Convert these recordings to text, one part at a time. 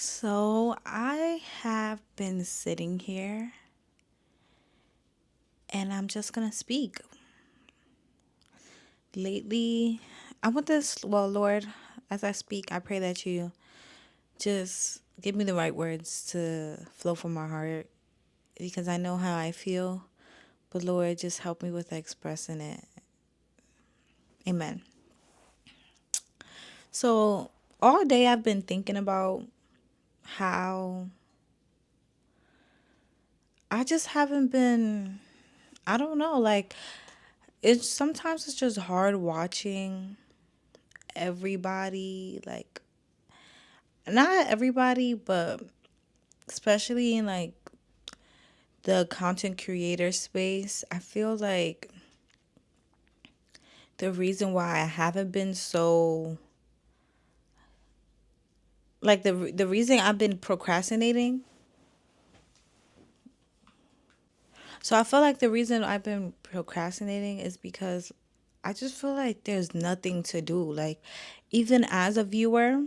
So I have been sitting here and I'm just going to speak. Lately, I want this, well, Lord, as I speak, I pray that you just give me the right words to flow from my heart because I know how I feel. But Lord, just help me with expressing it. Amen. So all day I've been thinking about how I just haven't been, I don't know, like it's just hard watching everybody, like not everybody, but especially in like the content creator space. I feel like the reason why I haven't been so like the reason I've been procrastinating. So I feel like the reason I've been procrastinating is because I just feel like there's nothing to do. Like even as a viewer,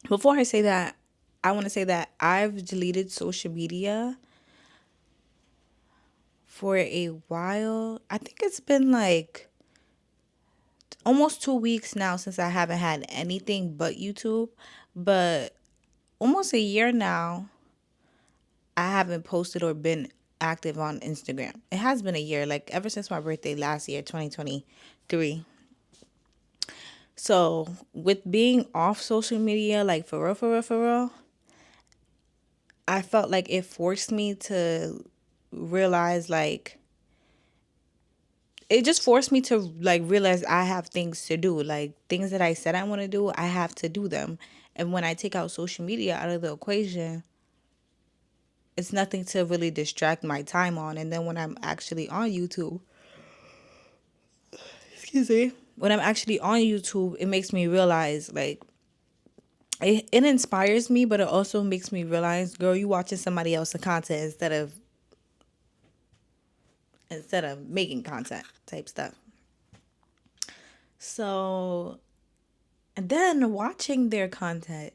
before I say that, I want to say that I've deleted social media for a while. I think it's been like almost 2 weeks now since I haven't had anything but YouTube. But almost a year now, I haven't posted or been active on Instagram. It has been a year, like ever since my birthday last year, 2023. So with being off social media, like for real, for real, for real, I felt like it forced me to realize like it just forced me to like realize I have things to do. Like things that I said I want to do, I have to do them. And when I take out social media out of the equation, it's nothing to really distract my time on. And then when I'm actually on YouTube, excuse me, when I'm actually on YouTube, it makes me realize like it inspires me, but it also makes me realize, girl, you watching somebody else's content instead of making content type stuff. So and then watching their content,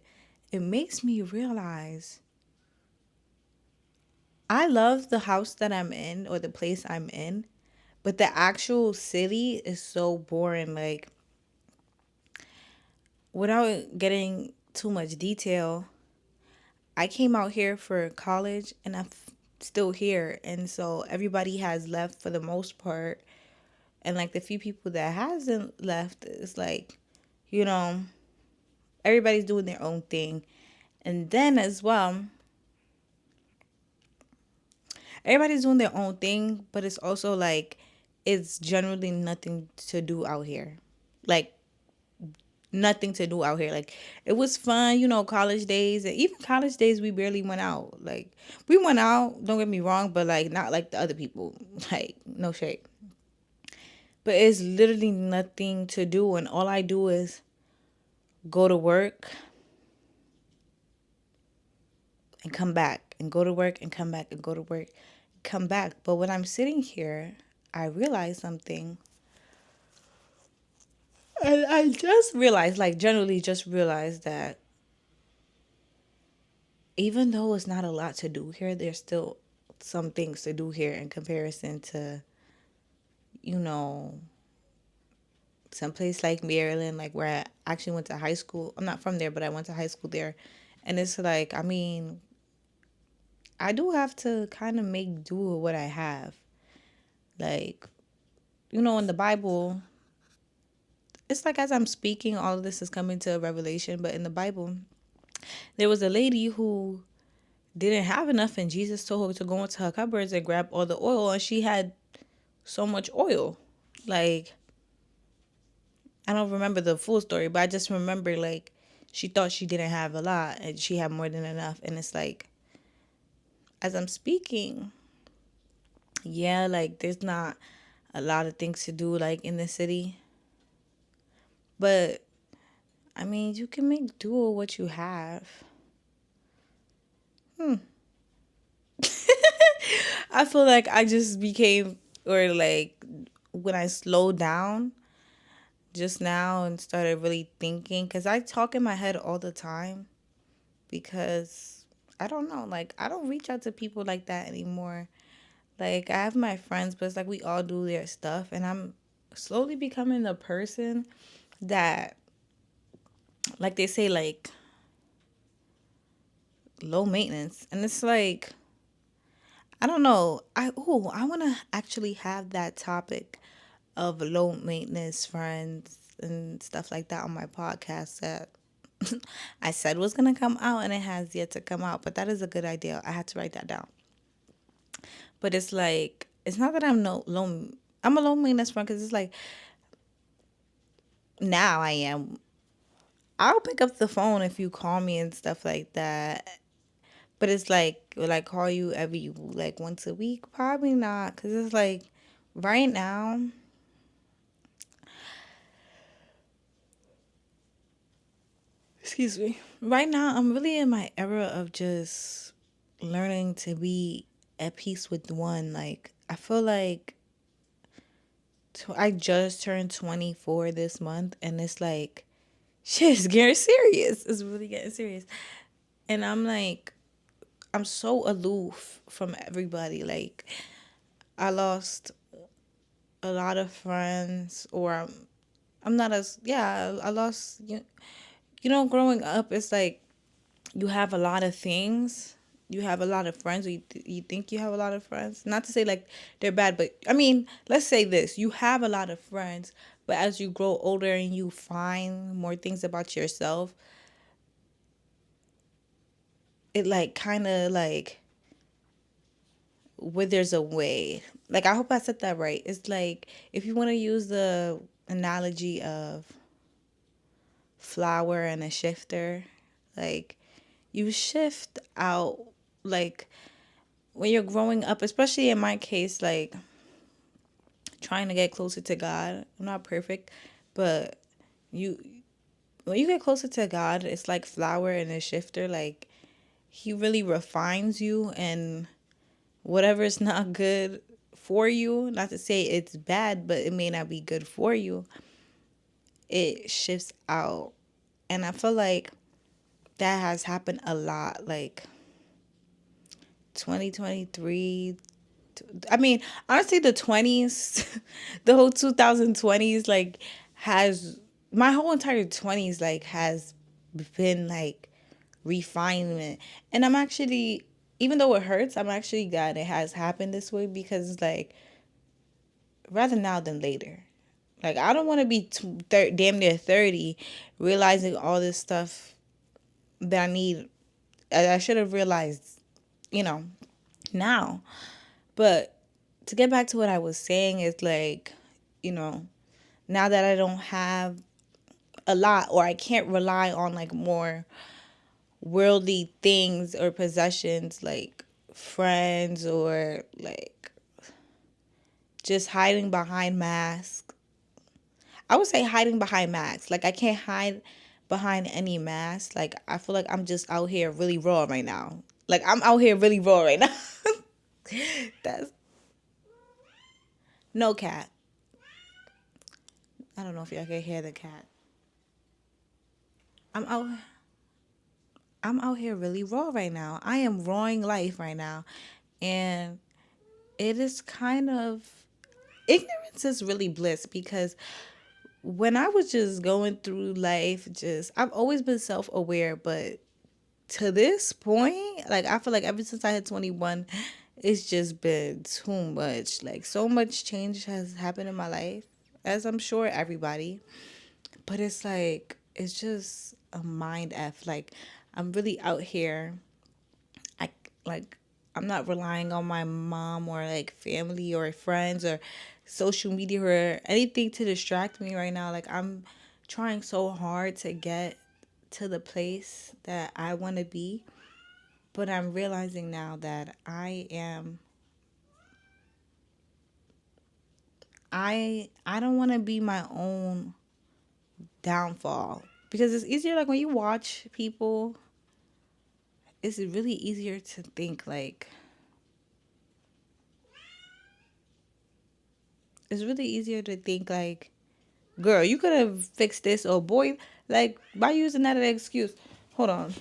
it makes me realize I love the house that I'm in or the place I'm in, but the actual city is so boring. Like, without getting too much detail, I came out here for college and I'm still here. And so everybody has left for the most part. And like the few people that hasn't left, it's like, you know, everybody's doing their own thing. And then as well, everybody's doing their own thing, but it's also like it's generally nothing to do out here. Like nothing to do out here. Like it was fun, college days, and even college days we barely went out. Like we went out, don't get me wrong, but like not like the other people. Like no shade. But it's literally nothing to do, and all I do is go to work and come back and go to work and come back and go to work, come back. But when I'm sitting here, I realize something. And I just realized, like, generally just realized that even though it's not a lot to do here, there's still some things to do here in comparison to, you know, someplace like Maryland, like where I actually went to high school. I'm not from there, but I went to high school there. And it's like, I mean, I do have to kind of make do with what I have. Like, in the Bible, it's like as I'm speaking, all of this is coming to a revelation. But in the Bible, there was a lady who didn't have enough, and Jesus told her to go into her cupboards and grab all the oil, and she had so much oil. Like, I don't remember the full story, but I just remember like she thought she didn't have a lot and she had more than enough. And it's like, as I'm speaking, yeah, like there's not a lot of things to do like in the city, but I mean, you can make do with what you have. I feel like I just became, or like when I slowed down just now and started really thinking, because I talk in my head all the time, because I don't know, like I don't reach out to people like that anymore. Like I have my friends, but it's like we all do their stuff, and I'm slowly becoming the person that, like they say, like low maintenance, and it's like I don't know. I want to actually have that topic of low maintenance friends and stuff like that on my podcast that I said was gonna come out, and it has yet to come out. But that is a good idea. I had to write that down. But it's like it's not that I'm no low. I'm a low maintenance friend because it's like now I am. I'll pick up the phone if you call me and stuff like that. But it's like, will I call you every like once a week? Probably not, because it's like right now, excuse me. Right now, I'm really in my era of just learning to be at peace with one. Like, I feel like I just turned 24 this month, and it's like, shit, it's getting serious. It's really getting serious. And I'm like, I'm so aloof from everybody. Like, I lost a lot of friends, or I'm not as, yeah, I lost, growing up, it's like you have a lot of things. You have a lot of friends, or you think you have a lot of friends. Not to say like they're bad, but I mean, let's say this: you have a lot of friends, but as you grow older and you find more things about yourself, it like kind of like withers away. Like I hope I said that right. It's like if you want to use the analogy of flour and a shifter, like you shift out, like when you're growing up, especially in my case, like trying to get closer to God. I'm not perfect, but you when you get closer to God, it's like flour and a shifter. Like he really refines you, and whatever's not good for you, not to say it's bad, but it may not be good for you, it shifts out. And I feel like that has happened a lot. Like 2023, I mean, honestly, the 20s, the whole 2020s, like, has my whole entire 20s, like, has been like refinement. And I'm actually, even though it hurts, I'm actually glad it has happened this way because, like, rather now than later. Like, I don't want to be damn near 30 realizing all this stuff that I need, I should have realized, you know, now. But to get back to what I was saying is like, you know, now that I don't have a lot, or I can't rely on like more worldly things or possessions like friends, or like just hiding behind masks. I would say hiding behind masks. Like I can't hide behind any mask. Like I feel like I'm just out here really raw right now. Like I'm out here really raw right now. That's no cat. I don't know if y'all can hear the cat. I'm out I'm out here really raw right now. I am rawing life right now. And it is kind of ignorance is really bliss, because when I was just going through life, just I've always been self-aware, but to this point, like I feel like ever since I hit 21, it's just been too much. Like so much change has happened in my life, as I'm sure everybody. But it's like it's just a mind f. Like I'm really out here. I like I'm not relying on my mom or like family or friends or social media or anything to distract me right now. Like I'm trying so hard to get to the place that I want to be, but I'm realizing now that I don't want to be my own downfall, because it's easier like when you watch people, it's really easier to think like it's really easier to think like, girl, you could have fixed this, or boy, like by using that as an excuse. Hold on.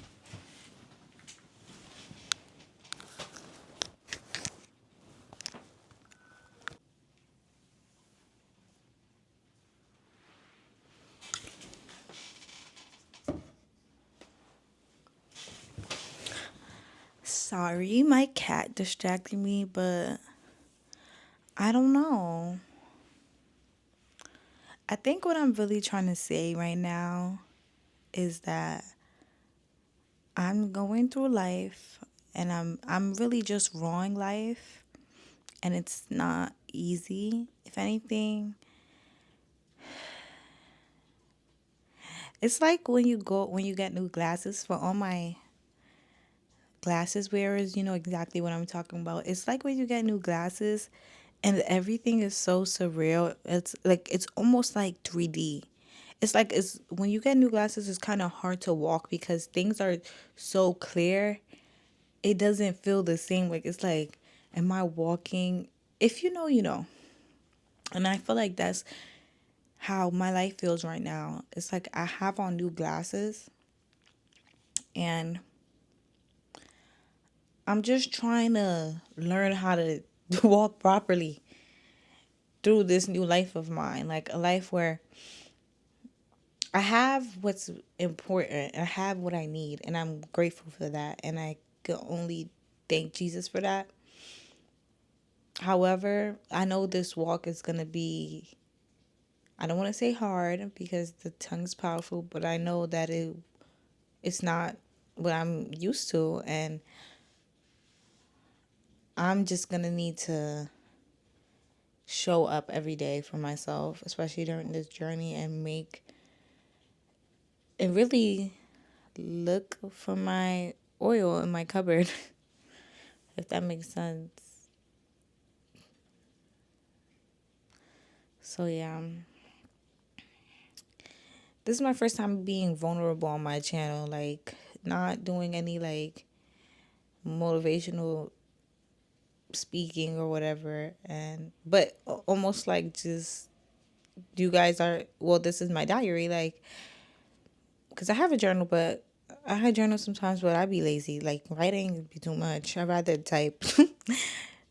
Sorry, my cat distracted me, but I don't know. I think what I'm really trying to say right now is that I'm going through life and I'm really just rawing life and it's not easy. If anything, it's like when you get new glasses. For all my glasses wearers, you know exactly what I'm talking about. It's like when you get new glasses and everything is so surreal. It's like it's almost like 3D. It's like it's when you get new glasses, it's kind of hard to walk because things are so clear. It doesn't feel the same. Like it's like, am I walking? If you know, you know. And I feel like that's how my life feels right now. It's like I have on new glasses and I'm just trying to learn how to walk properly through this new life of mine. Like a life where I have what's important. I have what I need, and I'm grateful for that. And I can only thank Jesus for that. However, I know this walk is going to be, I don't want to say hard because the tongue's powerful, but I know that it's not what I'm used to. And I'm just going to need to show up every day for myself, especially during this journey, and really look for my oil in my cupboard, if that makes sense. So yeah, this is my first time being vulnerable on my channel, like not doing any like motivational speaking or whatever, and but almost like just you guys are, well, this is my diary, like because I have a journal, but I had journal sometimes, but I'd be lazy. Like writing would be too much. I'd rather type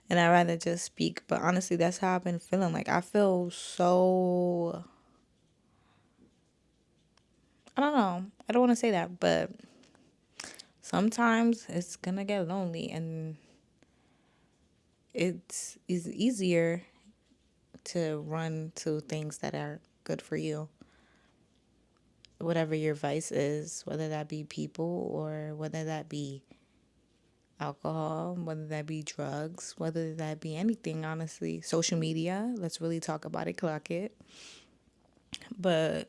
and I'd rather just speak. But honestly, that's how I've been feeling. Like I feel so, I don't know. I don't want to say that, but sometimes it's gonna get lonely and it's easier to run to things that are good for you. Whatever your vice is, whether that be people or whether that be alcohol, whether that be drugs, whether that be anything, honestly. Social media, let's really talk about it, clock it. But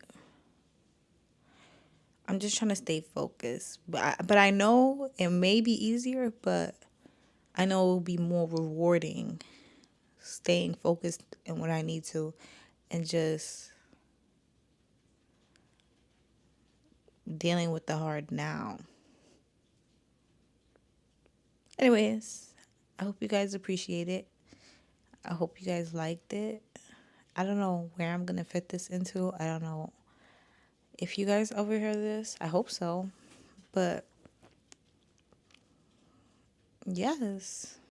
I'm just trying to stay focused. But I know it may be easier, but I know it will be more rewarding staying focused in what I need to and just dealing with the hard now. Anyways, I hope you guys appreciate it. I hope you guys liked it. I don't know where I'm going to fit this into. I don't know if you guys overhear this. I hope so. But yes.